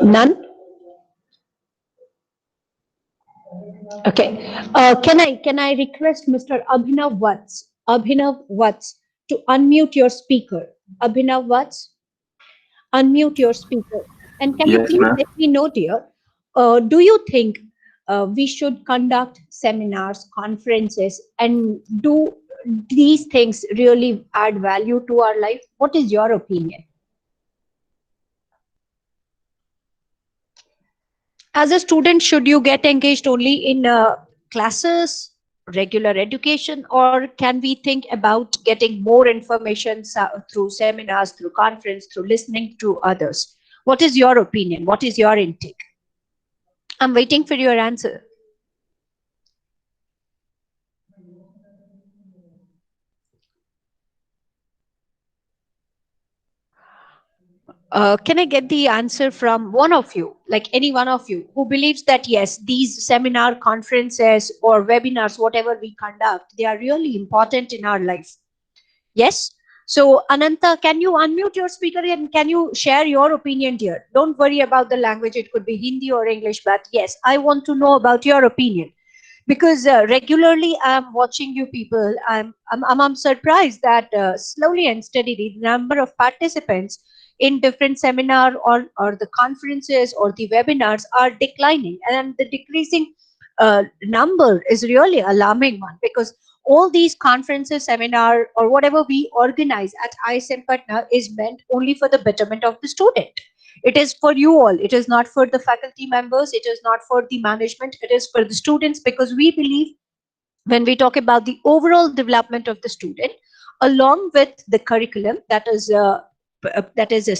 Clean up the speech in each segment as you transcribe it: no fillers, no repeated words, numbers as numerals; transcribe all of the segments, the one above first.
None? Okay. Can I request Mr. Abhinav Vats to unmute your speaker? Abhinav Vats, unmute your speaker. And can you Yes, please ma'am. let me know, dear, do you think we should conduct seminars, conferences, and do these things really add value to our life? What is your opinion? As a student, should you get engaged only in classes, regular education, or can we think about getting more information through seminars, through conference, through listening to others? What is your opinion? What is your intake? I'm waiting for your answer. Can I get the answer from one of you, like any one of you, who believes that yes, these seminar, conferences, or webinars, whatever we conduct, they are really important in our life? Yes. So, Ananta, can you unmute your speaker and can you share your opinion here? Don't worry about the language, it could be Hindi or English, but yes, I want to know about your opinion because regularly I'm watching you people. I'm surprised that slowly and steadily the number of participants in different seminar or the conferences or the webinars are declining, and the decreasing number is really alarming one because all these conferences, seminar, or whatever we organize at ISM Patna is meant only for the betterment of the student. It is for you all. It is not for the faculty members. It is not for the management. It is for the students because we believe when we talk about the overall development of the student, along with the curriculum that is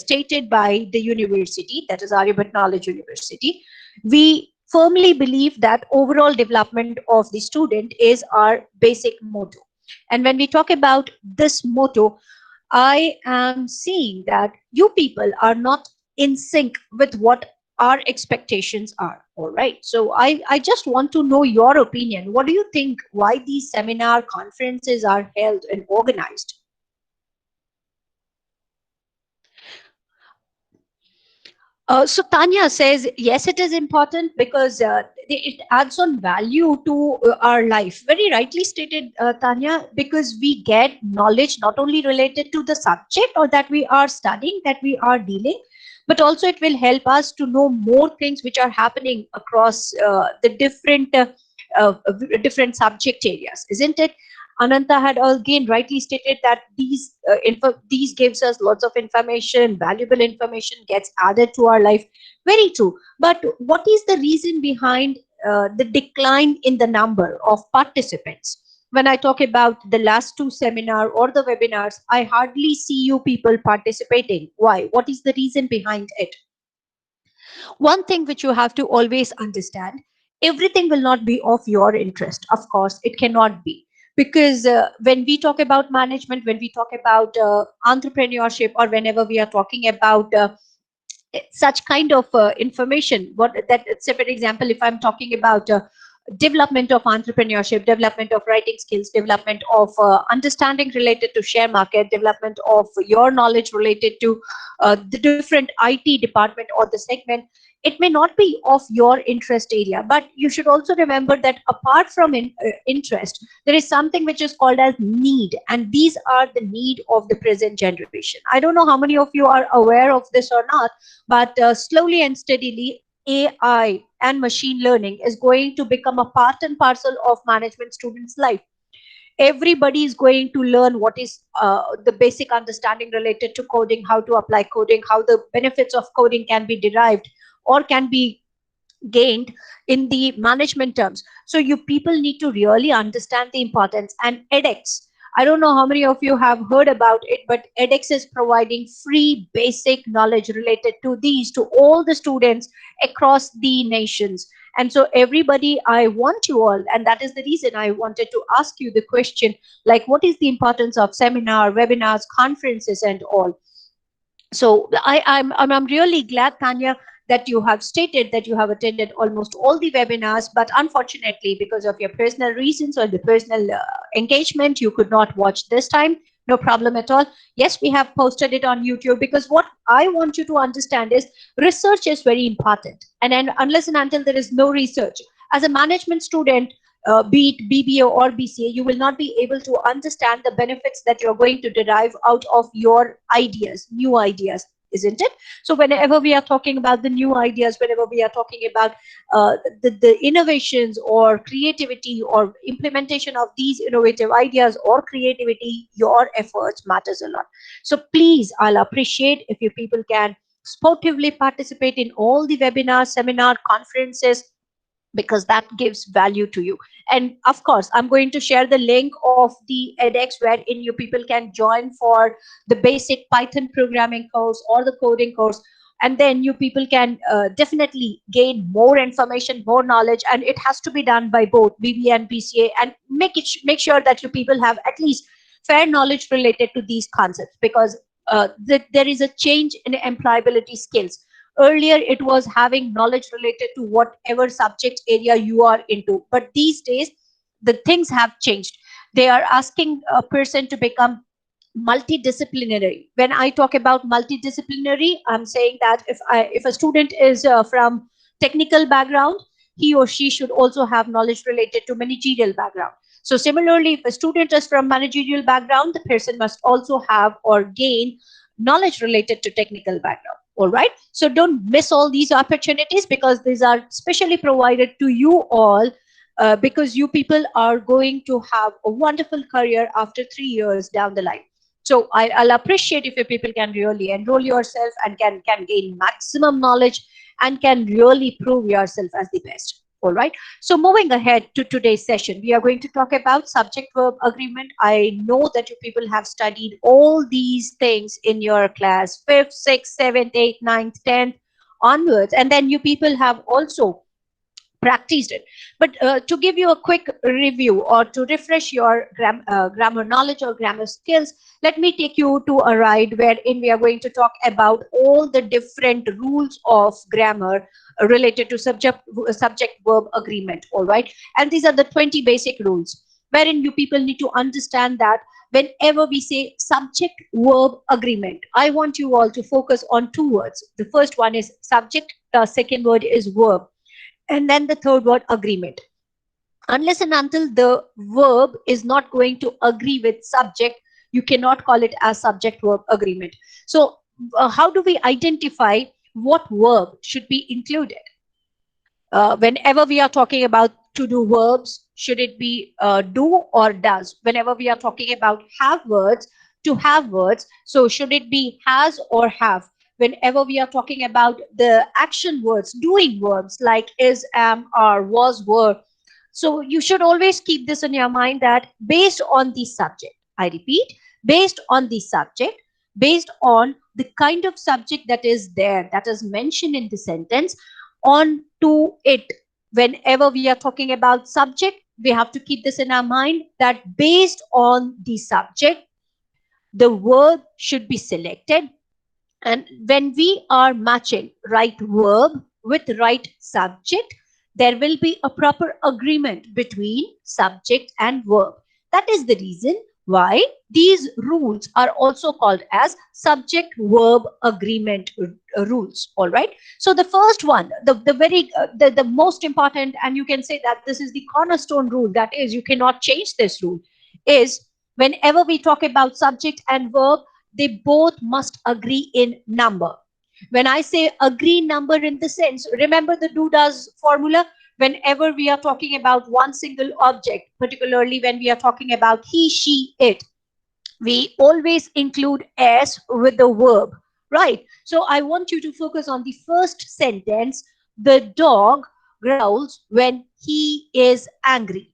stated by the university, that is Aryabhat Knowledge University, we firmly believe that overall development of the student is our basic motto. And when we talk about this motto, I am seeing that you people are not in sync with what our expectations are. All right. So I just want to know your opinion. What do you think? Why these seminar conferences are held and organized? So Tanya says, yes, it is important because it adds on value to our life. Very rightly stated, Tanya, because we get knowledge not only related to the subject or that we are studying, that we are dealing, but also it will help us to know more things which are happening across the uh, different subject areas, isn't it? Ananta had again rightly stated that these gives us lots of information, valuable information gets added to our life. Very true. But what is the reason behind the decline in the number of participants? When I talk about the last two seminar or the webinars, I hardly see you people participating. Why? What is the reason behind it? One thing which you have to always understand, everything will not be of your interest. Of course it cannot be, because when we talk about management, when we talk about entrepreneurship, or whenever we are talking about such kind of information, what that, say for example, if I'm talking about development of entrepreneurship, development of writing skills, development of understanding related to share market, development of your knowledge related to the different IT department or the segment, it may not be of your interest area, but you should also remember that apart from interest, there is something which is called as need, and these are the need of the present generation. I don't know how many of you are aware of this or not, but slowly and steadily, AI and machine learning is going to become a part and parcel of management students' life. Everybody is going to learn what is the basic understanding related to coding, how to apply coding, how the benefits of coding can be derived or can be gained in the management terms. So you people need to really understand the importance. And edX, I don't know how many of you have heard about it, but edX is providing free basic knowledge related to these to all the students across the nations. And so everybody, I want you all, and that is the reason I wanted to ask you the question, like what is the importance of seminar, webinars, conferences, and all. So I'm really glad, Tanya, that you have stated that you have attended almost all the webinars, but unfortunately, because of your personal reasons or the personal engagement, you could not watch this time. No problem at all. Yes, we have posted it on YouTube because what I want you to understand is research is very important. And unless and until there is no research, as a management student, be it BBA or BCA, you will not be able to understand the benefits that you're going to derive out of your ideas, new ideas, isn't it? So whenever we are talking about the new ideas, whenever we are talking about the innovations or creativity or implementation of these innovative ideas or creativity, your efforts matters a lot. So please, I'll appreciate if you people can sportively participate in all the webinars, seminar, conferences, because that gives value to you. And of course, I'm going to share the link of the edX wherein you people can join for the basic Python programming course or the coding course. And then you people can definitely gain more information, more knowledge, and it has to be done by both BBA and BCA, and make sure that you people have at least fair knowledge related to these concepts, because there is a change in employability skills. Earlier it was having knowledge related to whatever subject area you are into, but these days the things have changed. They are asking a person to become multidisciplinary. When I talk about multidisciplinary, I'm saying that if a student is from technical background, he or she should also have knowledge related to managerial background. So similarly, if a student is from managerial background, the person must also have or gain knowledge related to technical background. All right, so don't miss all these opportunities, because these are specially provided to you all, because you people are going to have a wonderful career after 3 years down the line. So I'll appreciate if you people can really enroll yourself and can gain maximum knowledge and can really prove yourself as the best. All right. So moving ahead to today's session, we are going to talk about subject-verb agreement. I know that you people have studied all these things in your class, 5th, 6th, 7th, 8th, 9th, 10th onwards. And then you people have also practiced it. But to give you a quick review or to refresh your grammar knowledge or grammar skills, let me take you to a ride wherein we are going to talk about all the different rules of grammar related to subject verb agreement. All right, and these are the 20 basic rules wherein you people need to understand that whenever we say subject verb agreement, I want you all to focus on two words. The first one is subject, the second word is verb, and then the third word, agreement. Unless and until the verb is not going to agree with subject, you cannot call it as subject verb agreement. So how do we identify what verb should be included? Whenever we are talking about to do verbs, should it be do or does? Whenever we are talking about have words, to have words, so should it be has or have? Whenever we are talking about the action words, doing verbs like is, am, are, was, were, so you should always keep this in your mind that based on the subject, I repeat, based on the subject, based on the kind of subject that is there, that is mentioned in the sentence, on to it. Whenever we are talking about subject, we have to keep this in our mind that based on the subject, the verb should be selected. And when we are matching right verb with right subject, there will be a proper agreement between subject and verb. That is the reason why these rules are also called as subject verb agreement rules. All right. So the first one, the most important, and you can say that this is the cornerstone rule, that is you cannot change this rule, is whenever we talk about subject and verb, they both must agree in number. When I say agree number in the sense, remember the do does formula. Whenever we are talking about one single object, particularly when we are talking about he, she, it, we always include s with the verb, right? So I want you to focus on the first sentence. The dog growls when he is angry.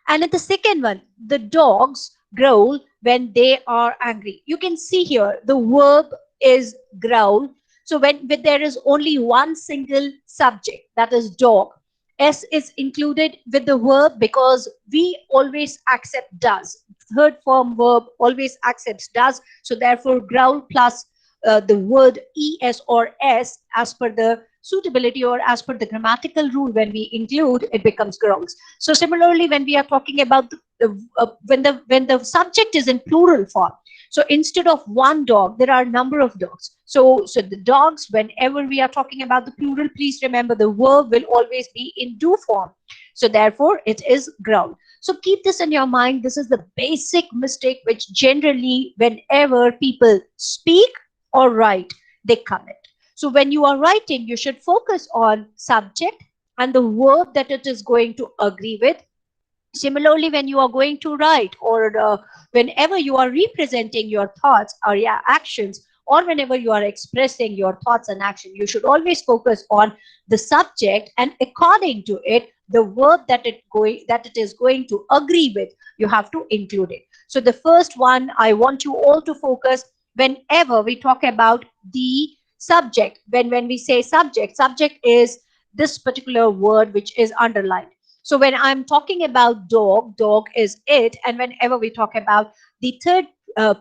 And in the second one, the dogs growl when they are angry. You can see here the verb is growl. So when there is only one single subject, that is dog, S is included with the verb because we always accept does. Third form verb always accepts does. So therefore, growl plus the word es or s, as per the suitability or as per the grammatical rule, when we include, it becomes growls. So similarly, when we are talking about when the subject is in plural form, So instead of one dog, there are a number of dogs. So the dogs, whenever we are talking about the plural, please remember the verb will always be in do form. So therefore, it is growl. So keep this in your mind. This is the basic mistake which generally, whenever people speak or write, they commit. So when you are writing, you should focus on subject and the verb that it is going to agree with. Similarly, when you are going to write, or whenever you are representing your thoughts or your actions, or whenever you are expressing your thoughts and action, you should always focus on the subject, and according to it, the verb that it is going to agree with, you have to include it. So the first one I want you all to focus, whenever we talk about the subject, when we say subject is this particular word which is underlined. So when I'm talking about dog, dog is it. And whenever we talk about the third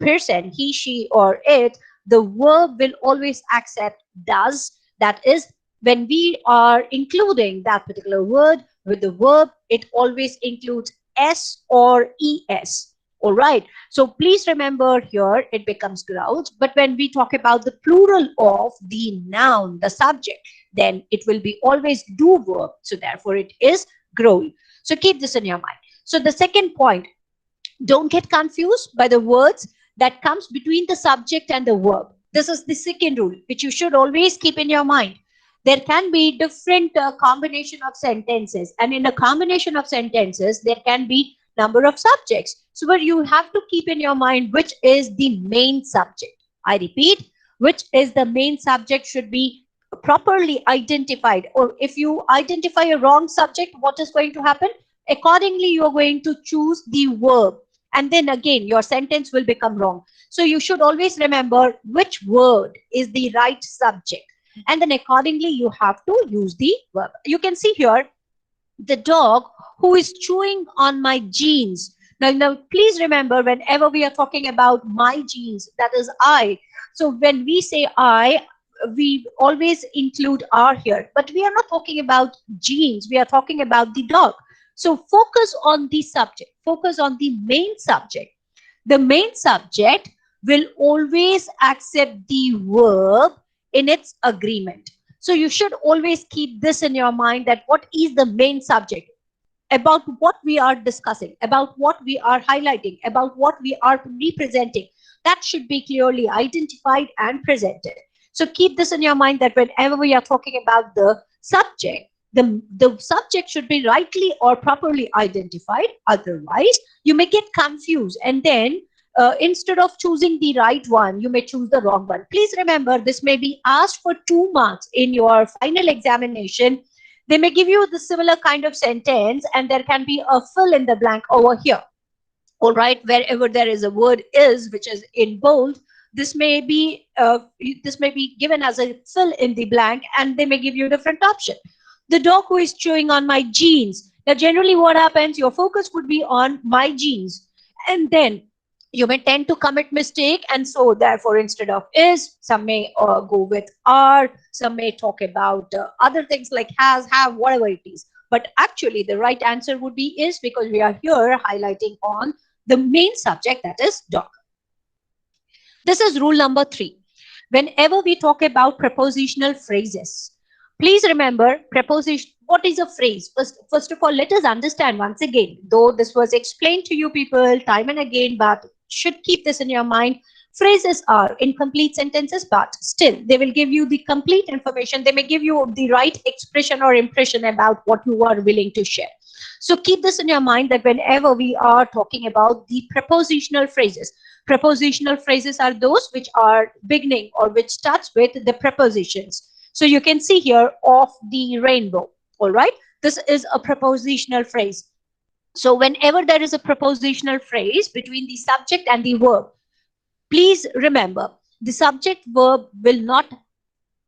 person, he, she, or it, the verb will always accept does. That is, when we are including that particular word with the verb, it always includes s or es. All right. So please remember here it becomes growled. But when we talk about the plural of the noun, the subject, then it will be always do verb. So therefore it is growl. So keep this in your mind. So the second point, don't get confused by the words that comes between the subject and the verb. This is the second rule which you should always keep in your mind. There can be different combination of sentences, and in a combination of sentences there can be number of subjects. So but you have to keep in your mind which is the main subject. I repeat, which is the main subject should be properly identified. Or if you identify a wrong subject, what is going to happen? Accordingly, you are going to choose the verb, and then again your sentence will become wrong. So you should always remember which word is the right subject, and then accordingly you have to use the verb. You can see here the dog who is chewing on my jeans. Now please remember, whenever we are talking about my jeans, that is I. So when we say I, we always include R here, but we are not talking about jeans, we are talking about the dog. So focus on the subject, focus on the main subject. The main subject will always accept the verb in its agreement. So you should always keep this in your mind, that what is the main subject, about what we are discussing, about what we are highlighting, about what we are representing. That should be clearly identified and presented. So keep this in your mind, that whenever we are talking about the subject, the subject should be rightly or properly identified. Otherwise, you may get confused, and then instead of choosing the right one, you may choose the wrong one. Please remember, this may be asked for 2 marks in your final examination. They may give you the similar kind of sentence, and there can be a fill in the blank over here. All right, wherever there is a word is, which is in bold, this may be given as a fill in the blank, and they may give you a different option. The dog who is chewing on my jeans. Now, generally, what happens? Your focus would be on my jeans, and then you may tend to commit mistake, and so therefore instead of is, some may go with are, some may talk about other things like has, have, whatever it is. But actually the right answer would be is, because we are here highlighting on the main subject, that is dog. This is rule number 3. Whenever we talk about prepositional phrases, please remember preposition. What is a phrase? First of all, let us understand once again, though this was explained to you people time and again, but should keep this in your mind. Phrases are incomplete sentences, but still they will give you the complete information. They may give you the right expression or impression about what you are willing to share. So keep this in your mind, that whenever we are talking about the prepositional phrases, prepositional phrases are those which are beginning or which starts with the prepositions. So you can see here of the rainbow. All right, this is a prepositional phrase. So whenever there is a prepositional phrase between the subject and the verb, please remember the subject verb will not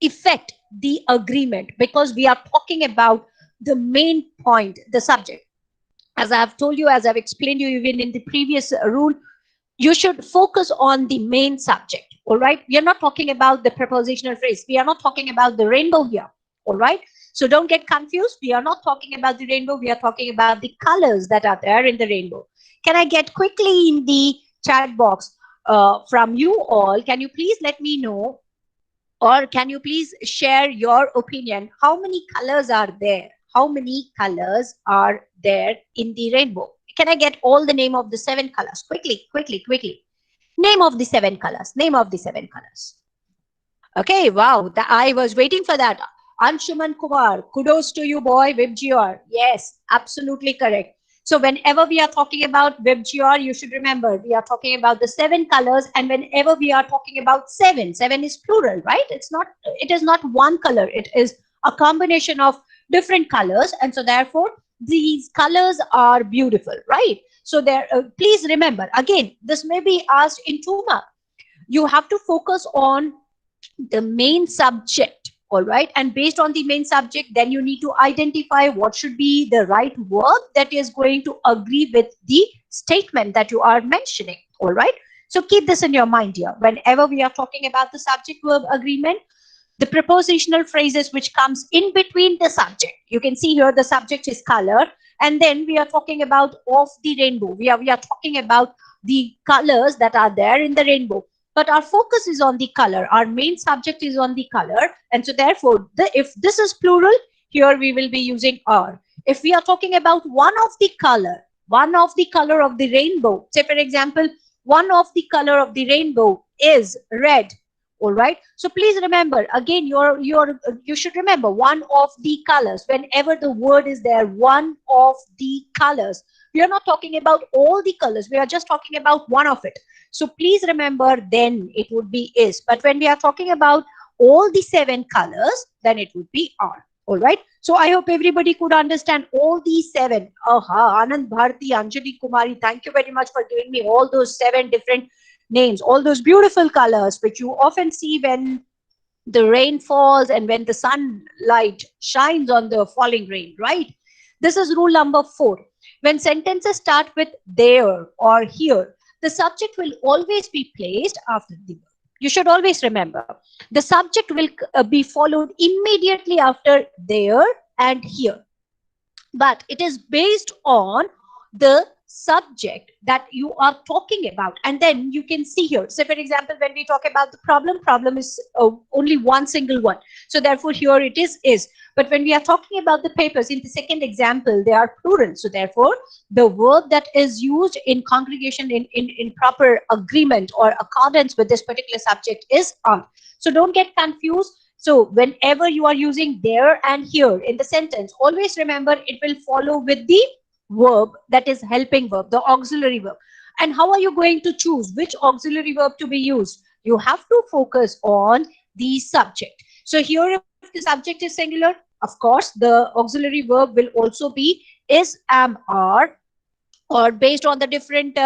affect the agreement, because we are talking about the main point, the subject. As I have told you, as I've explained you even in the previous rule, you should focus on the main subject. All right, we are not talking about the prepositional phrase, we are not talking about the rainbow here. All right, so don't get confused, we are not talking about the rainbow, we are talking about the colors that are there in the rainbow. Can I get quickly in the chat box, from you all. Can you please let me know, or can you please share your opinion? How many colors are there? How many colors are there in the rainbow? Can I get all the name of the 7 colors? Quickly, quickly, quickly. Name of the 7 colors. Name of the 7 colors. Okay, wow. I was waiting for that. Anshuman Kumar, kudos to you, boy. WebGR. Yes, absolutely correct. So whenever we are talking about WebGR, you should remember we are talking about the 7 colors, and whenever we are talking about 7, 7 is plural, right? It is not one color. It is a combination of different colors, and so therefore these colors are beautiful, right? So there, please remember again. This may be asked in 2 marks. You have to focus on the main subject, all right, and based on the main subject, then you need to identify what should be the right verb that is going to agree with the statement that you are mentioning, all right. So keep this in your mind here. Whenever we are talking about the subject verb agreement, the prepositional phrases which comes in between the subject, you can see here the subject is color, and then we are talking about of the rainbow. We are talking about the colors that are there in the rainbow, but our focus is on the color. Our main subject is on the color, and so therefore if this is plural, here we will be using are. If we are talking about one of the color of the rainbow, say for example, one of the color of the rainbow is red, all right. So please remember again, you should remember one of the colors. Whenever the word is there, one of the colors, we are not talking about all the colors, we are just talking about one of it. So please remember, then it would be is. But when we are talking about all the 7 colors, then it would be are. All right. So I hope everybody could understand all these 7. Anand Bharti, Anjali Kumari, thank you very much for giving me all those 7 different names, all those beautiful colors which you often see when the rain falls and when the sunlight shines on the falling rain, right? This is rule number 4. When sentences start with there or here, the subject will always be placed after the verb. You should always remember the subject will be followed immediately after there and here, but it is based on the subject that you are talking about. And then you can see here, say for example, when we talk about the problem is only one single one, so therefore here it is. But when we are talking about the papers in the second example, they are plural, so therefore the verb that is used in congregation in proper agreement or accordance with this particular subject is are. So don't get confused. So whenever you are using there and here in the sentence, always remember it will follow with the verb that is helping verb, the auxiliary verb. And how are you going to choose which auxiliary verb to be used? You have to focus on the subject. So here, if the subject is singular, of course, the auxiliary verb will also be is, am, are, or based on the different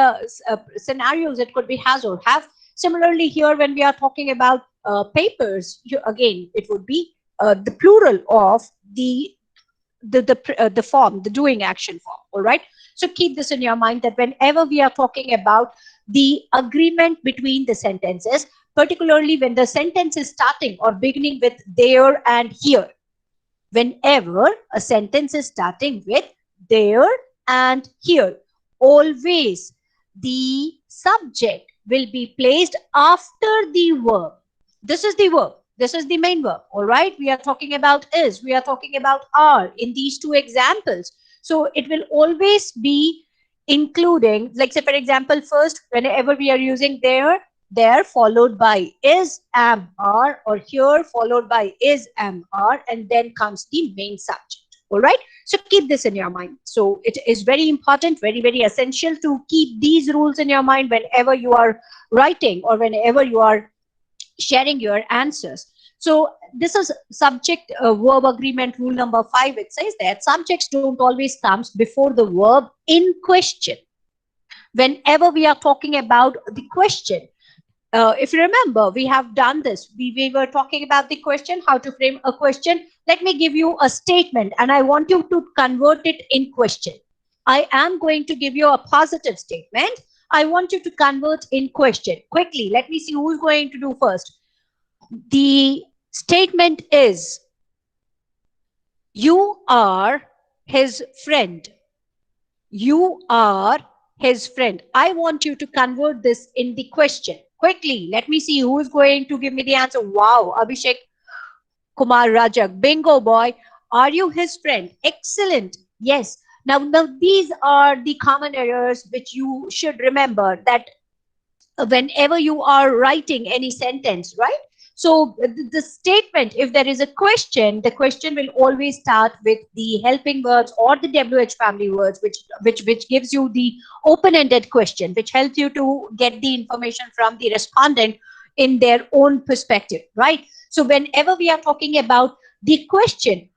scenarios, it could be has or have. Similarly, here when we are talking about papers, again it would be the plural of the form, the doing action form. All right. So keep this in your mind that whenever we are talking about the agreement between the sentences, particularly when the sentence is starting or beginning with there and here, whenever a sentence is starting with there and here, always the subject will be placed after the verb. This is the verb. This is the main verb. All right. We are talking about is. We are talking about are in these 2 examples. So it will always be including, like say for example, first whenever we are using there followed by is, am, are, or here followed by is, am, are, and then comes the main subject. All right. So keep this in your mind. So it is very important, very, very essential to keep these rules in your mind whenever you are writing or whenever you are sharing your answers. So this is subject verb agreement rule number 5. It says that subjects don't always come before the verb in question. Whenever we are talking about the question, if you remember, we have done this. We were talking about the question, how to frame a question. Let me give you a statement and I want you to convert it in question. I am going to give you a positive statement. I want you to convert in question. Quickly, let me see who's going to do first. The statement is, you are his friend. You are his friend. I want you to convert this in the question. Quickly, let me see who is going to give me the answer. Wow, Abhishek Kumar Rajak. Bingo boy. Are you his friend? Excellent. Yes. Now these are the common errors which you should remember, that whenever you are writing any sentence, right? So the statement, if there is a question, the question will always start with the helping verbs or the WH family words, which gives you the open-ended question, which helps you to get the information from the respondent in their own perspective, right? So whenever we are talking about the question,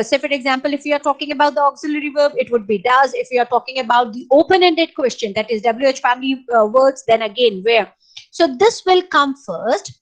say for example, if you are talking about the auxiliary verb, it would be does. If you are talking about the open-ended question, that is WH family words, then again where. So this will come first,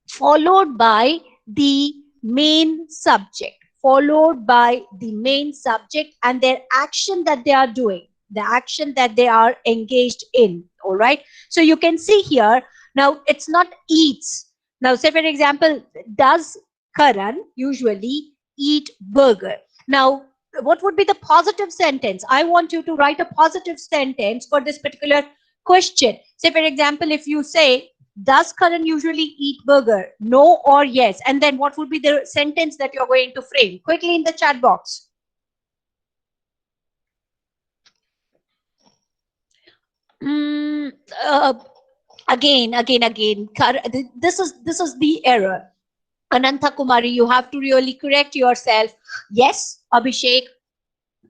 followed by the main subject, followed by the main subject and their action that they are doing, the action that they are engaged in. All right. So you can see here, now it's not eats. Now, say for example, does Karan usually eat burger? Now, what would be the positive sentence? I want you to write a positive sentence for this particular question. Say, for example, if you say, does Karan usually eat burger? No or yes? And then what would be the sentence that you're going to frame? Quickly in the chat box. Mm, uh, again. This is the error. Anantha Kumari, you have to really correct yourself. Yes, Abhishek,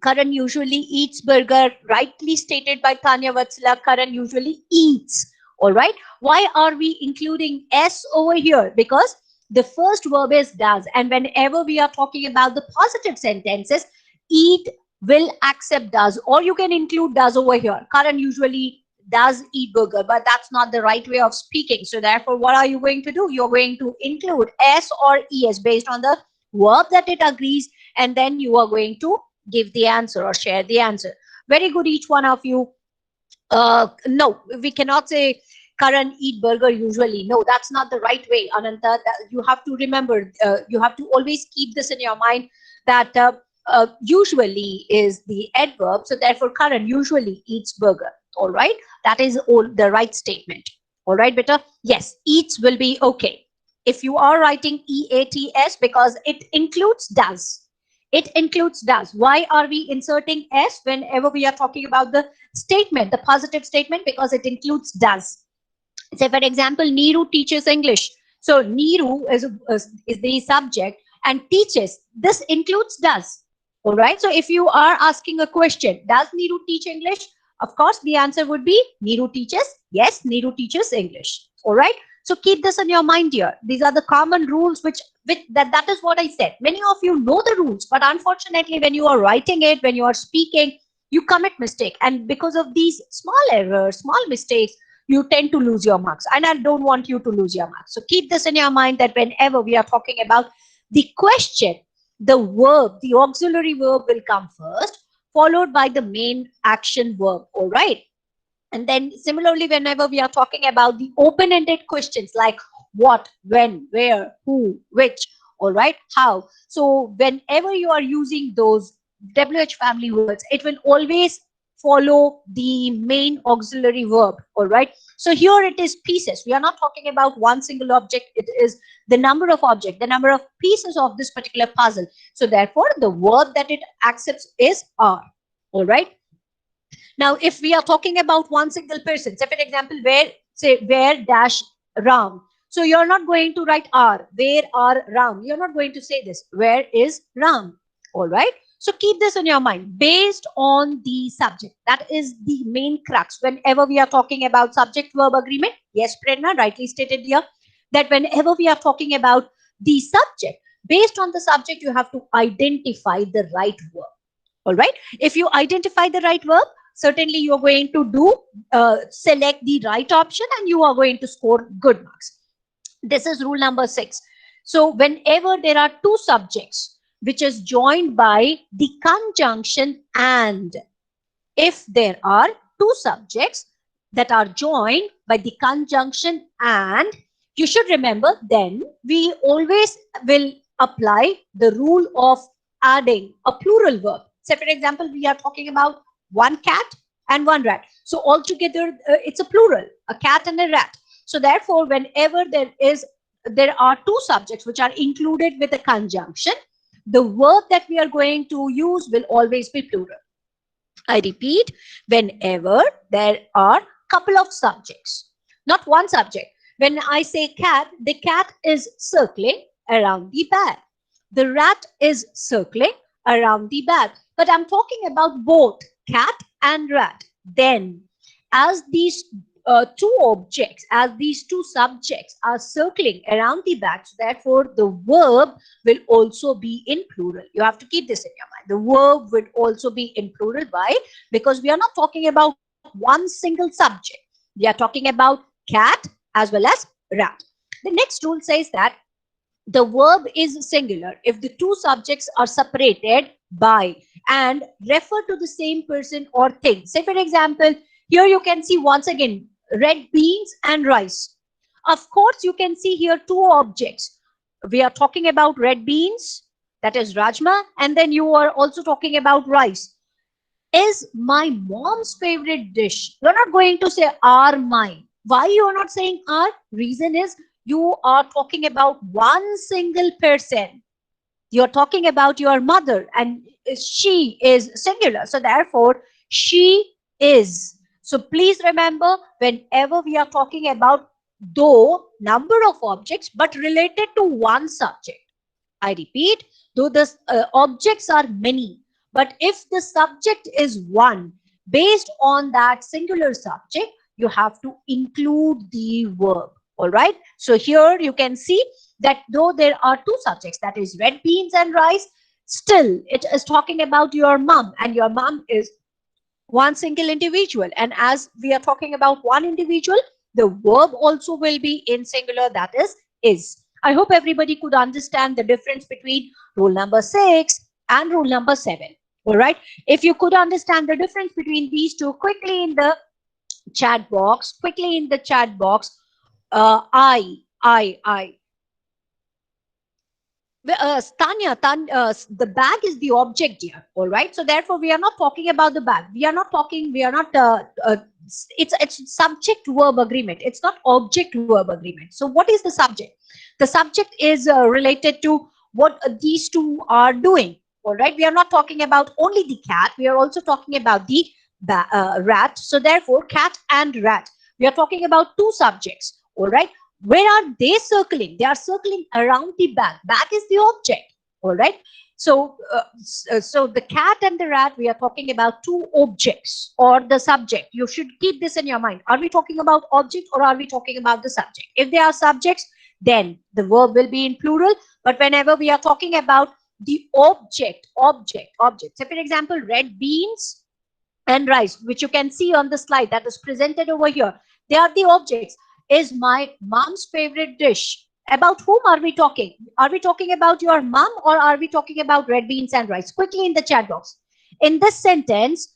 Karan usually eats burger, rightly stated by Tanya Vatsala. Karan usually eats. All right. Why are we including S over here? Because the first verb is does. And whenever we are talking about the positive sentences, eat will accept does. Or you can include does over here. Karan usually does eat burger, but that's not the right way of speaking. So therefore, what are you going to do? You're going to include S or ES based on the verb that it agrees, and then you are going to give the answer or share the answer. Very good, each one of you. No, we cannot say Karan eat burger usually. No, that's not the right way, Ananta. You have to remember, you have to always keep this in your mind, that usually is the adverb. So therefore, Karan usually eats burger. All right. That is all the right statement. All right, beta. Yes, eats will be okay. If you are writing EATS, because it includes does. It includes does. Why are we inserting S whenever we are talking about the statement, the positive statement? Because it includes does. Say, for example, Neeru teaches English. So Neeru is the subject and teaches. This includes does. All right. So if you are asking a question, does Neeru teach English? Of course, the answer would be Neeru teaches. Yes, Neeru teaches English. All right. So keep this in your mind here. These are the common rules which that is what I said. Many of you know the rules, but unfortunately, when you are writing it, when you are speaking, you commit mistake. And because of these small errors, small mistakes, you tend to lose your marks. And I don't want you to lose your marks. So keep this in your mind, that whenever we are talking about the question, the verb, the auxiliary verb will come first, followed by the main action verb. All right. And then similarly, whenever we are talking about the open-ended questions like what, when, where, who, which, all right, how. So whenever you are using those WH family words, it will always follow the main auxiliary verb. All right. So here it is pieces. We are not talking about one single object. It is the number of objects, the number of pieces of this particular puzzle. So therefore, the verb that it accepts is are. All right. Now, if we are talking about one single person, say for example, where dash Ram. So you're not going to write R. Where are Ram? You're not going to say this. Where is Ram? All right. So keep this in your mind based on the subject. That is the main crux. Whenever we are talking about subject verb agreement, yes, Prerna rightly stated here that whenever we are talking about the subject, based on the subject, you have to identify the right verb. All right. If you identify the right verb, certainly you are going to do select the right option and you are going to score good marks. This is rule number 6. So whenever there are two subjects which is joined by the conjunction and, if there are two subjects that are joined by the conjunction and, you should remember, then we always will apply the rule of adding a plural verb. Say for example, we are talking about one cat, and one rat. So altogether, it's a plural, a cat and a rat. So therefore, whenever there are two subjects which are included with a conjunction, the verb that we are going to use will always be plural. I repeat, whenever there are couple of subjects, not one subject. When I say cat, the cat is circling around the bag. The rat is circling around the bag. But I'm talking about both cat and rat. Then, as these two objects, as these two subjects are circling around the bag, so therefore the verb will also be in plural. You have to keep this in your mind. The verb will also be in plural. Why? Because we are not talking about one single subject. We are talking about cat as well as rat. The next rule says that the verb is singular if the two subjects are separated by and refer to the same person or thing. Say, for example, here you can see once again red beans and rice. Of course, you can see here two objects. We are talking about red beans, that is Rajma, and then you are also talking about rice. Is my mom's favorite dish. You're not going to say are mine. Why you are not saying are? Reason is you are talking about one single person. You're talking about your mother, and she is singular. So therefore, she is. So please remember, whenever we are talking about though number of objects, but related to one subject. I repeat, though the objects are many, but if the subject is one, based on that singular subject, you have to include the verb. All right. So here you can see that though there are two subjects, that is red beans and rice, still it is talking about your mom, and your mom is one single individual. And as we are talking about one individual, the verb also will be in singular, that is. I hope everybody could understand the difference between rule number 6 and rule number 7. All right. If you could understand the difference between these two, quickly in the chat box, I. The bag is the object here, all right? So therefore, we are not talking about the bag. We are not, it's subject verb agreement. It's not object verb agreement. So what is the subject? The subject is related to what these two are doing, all right? We are not talking about only the cat. We are also talking about the rat. So therefore, cat and rat. We are talking about two subjects, all right? Where are they circling? They are circling around the bag. Bag is the object, all right? So so the cat and the rat, we are talking about two objects or the subject. You should keep this in your mind. Are we talking about object or are we talking about the subject? If they are subjects, then the verb will be in plural. But whenever we are talking about the object. So for example, red beans and rice, which you can see on the slide that is presented over here, they are the objects. Is my mom's favorite dish. About whom are we talking? Are we talking about your mom or are we talking about red beans and rice? Quickly in the chat box. In this sentence,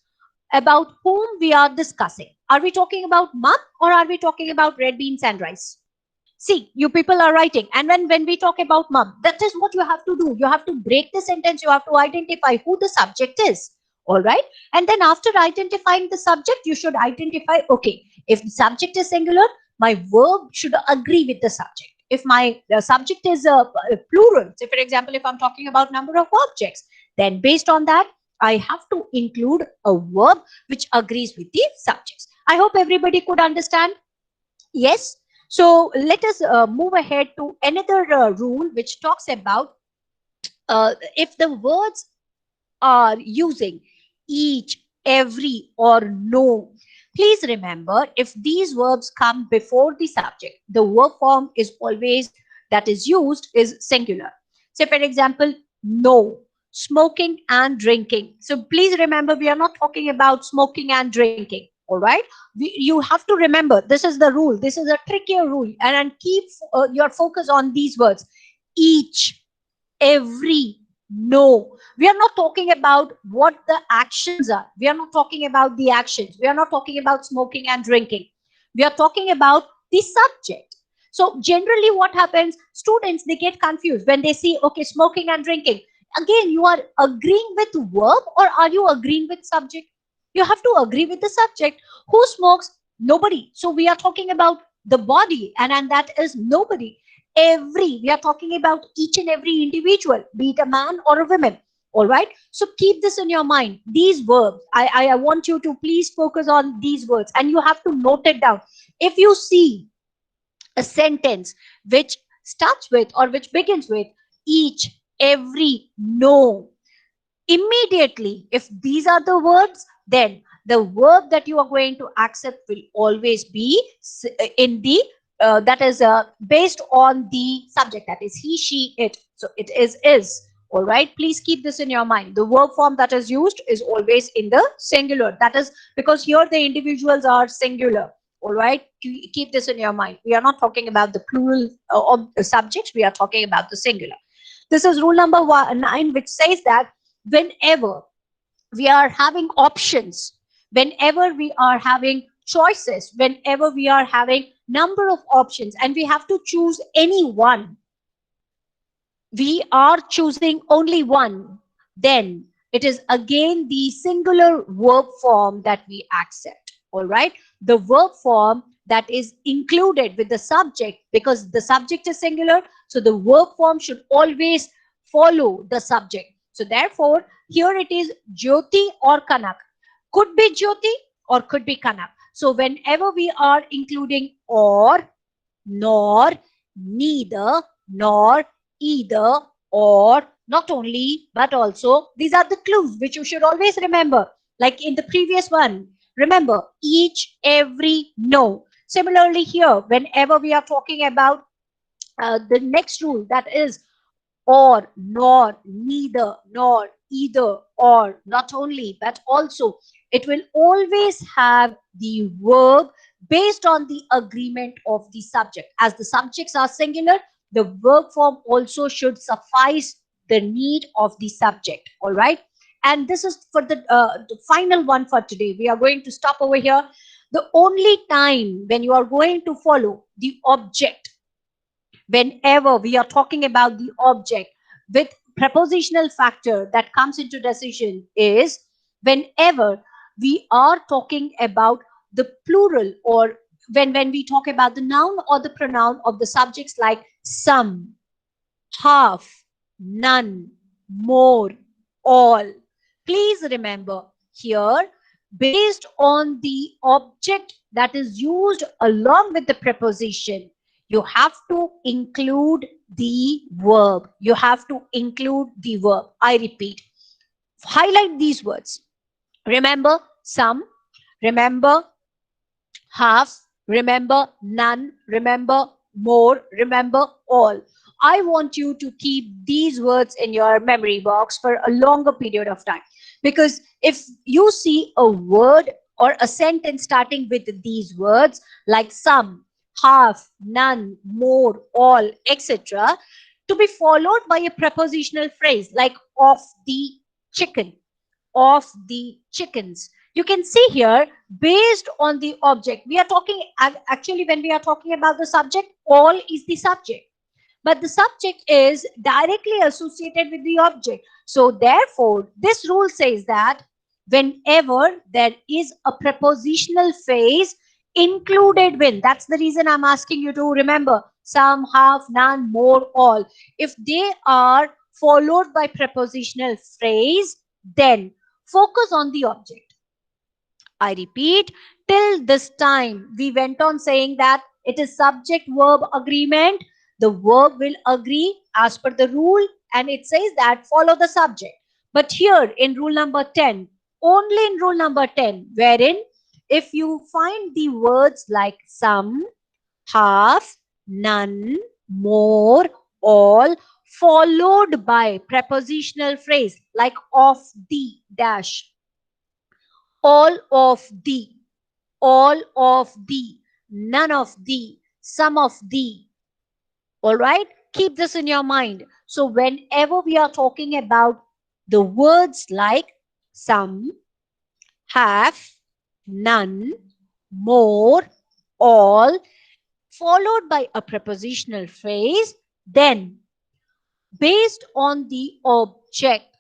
about whom we are discussing. Are we talking about mom or are we talking about red beans and rice? See, you people are writing. And when we talk about mom, that is what you have to do. You have to break the sentence. You have to identify who the subject is. All right. And then after identifying the subject, you should identify, okay, if the subject is singular, my verb should agree with the subject. If my subject is a plural, say for example, if I'm talking about number of objects, then based on that, I have to include a verb which agrees with the subjects. I hope everybody could understand. Yes. So let us move ahead to another rule which talks about if the words are using each, every, or no. Please remember, if these verbs come before the subject, the verb form is always that is used is singular. Say, for example, no, smoking and drinking. So please remember, we are not talking about smoking and drinking. All right. You have to remember, this is the rule. This is a trickier rule. And keep your focus on these words. Each, every, no. We are not talking about what the actions are. We are not talking about the actions. We are not talking about smoking and drinking. We are talking about the subject. So generally what happens, students, they get confused when they see, okay, smoking and drinking. Again, you are agreeing with verb or are you agreeing with subject? You have to agree with the subject. Who smokes? Nobody. So we are talking about the body, and that is nobody. We are talking about each and every individual, be it a man or a woman. All right. So keep this in your mind. These verbs, I want you to please focus on these words, and you have to note it down. If you see a sentence which starts with or which begins with each, every, no, immediately, if these are the words, then the verb that you are going to accept will always be in the that is based on the subject, that is he, she, it. So it is. All right, please keep this in your mind. The verb form that is used is always in the singular. That is because here the individuals are singular. All right, keep this in your mind. We are not talking about the plural of the subjects, we are talking about the singular. This is rule number 9, which says that whenever we are having options, whenever we are having choices, whenever we are having number of options and we have to choose any one, we are choosing only one, then it is again the singular verb form that we accept. All right. The verb form that is included with the subject, because the subject is singular, so the verb form should always follow the subject. So therefore, here it is Jyoti or Kanak. Could be Jyoti or could be Kanak. So whenever we are including or, nor, neither, nor, either, or, not only, but also, these are the clues which you should always remember. Like in the previous one, remember each, every, no. Similarly here, whenever we are talking about the next rule, that is or, nor, neither, nor, either, or, not only, but also, it will always have the verb based on the agreement of the subject. As the subjects are singular, the verb form also should suffice the need of the subject. All right. And this is for the final one for today. We are going to stop over here. The only time when you are going to follow the object, whenever we are talking about the object with prepositional factor that comes into decision, is whenever we are talking about the plural, or when we talk about the noun or the pronoun of the subjects like some, half, none, more, all. Please remember here, based on the object that is used along with the preposition, you have to include the verb. You have to include the verb. I repeat, highlight these words. Remember some, remember half, remember none, remember more, remember all. I want you to keep these words in your memory box for a longer period of time. Because if you see a word or a sentence starting with these words like some, half, none, more, all, etc., to be followed by a prepositional phrase like of the chicken, of the chickens. You can see here, based on the object, we are talking, actually, when we are talking about the subject, all is the subject. But the subject is directly associated with the object. So therefore, this rule says that whenever there is a prepositional phrase included with, that's the reason I'm asking you to remember some, half, none, more, all. If they are followed by prepositional phrase, then focus on the object. I repeat, till this time, we went on saying that it is subject verb agreement. The verb will agree as per the rule, and it says that follow the subject. But here in rule number 10, only in rule number 10, wherein if you find the words like some, half, none, more, all, followed by prepositional phrase like of the dash, all of the, all of the, none of the, some of the. All right, keep this in your mind. So whenever we are talking about the words like some, half, none, more, all, followed by a prepositional phrase, then based on the object,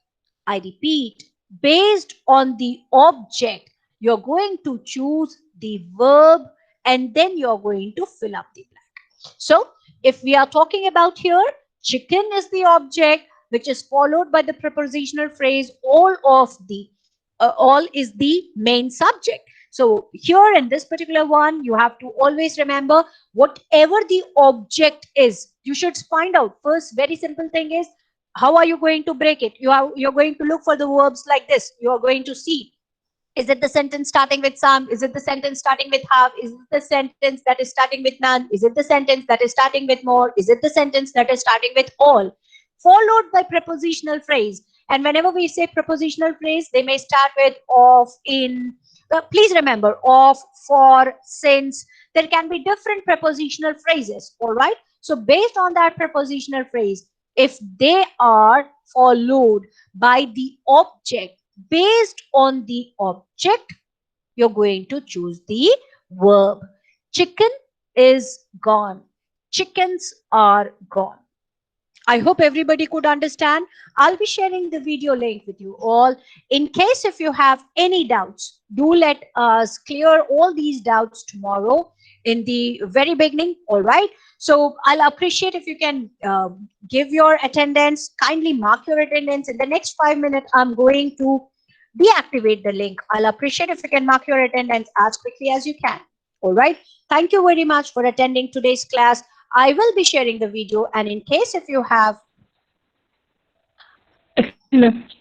I repeat, based on the object, you're going to choose the verb, and then you're going to fill up the blank. So if we are talking about here, chicken is the object, which is followed by the prepositional phrase, all is the main subject. So here in this particular one, you have to always remember whatever the object is, you should find out first. Very simple thing is, how are you going to break it? You're going to look for the verbs like this. You are going to see, is it the sentence starting with some? Is it the sentence starting with have? Is it the sentence that is starting with none? Is it the sentence that is starting with more? Is it the sentence that is starting with all? Followed by prepositional phrase. And whenever we say prepositional phrase, they may start with of, in. Please remember, of, for, since. There can be different prepositional phrases. All right. So based on that prepositional phrase, if they are followed by the object, based on the object, you're going to choose the verb. Chicken is gone. Chickens are gone. I hope everybody could understand. I'll be sharing the video link with you all. In case if you have any doubts, do let us clear all these doubts tomorrow in the very beginning. All right. So I'll appreciate if you can give your attendance. Kindly mark your attendance. In the next 5 minutes, I'm going to deactivate the link. I'll appreciate if you can mark your attendance as quickly as you can. All right. Thank you very much for attending today's class. I will be sharing the video, and in case if you have Excellent.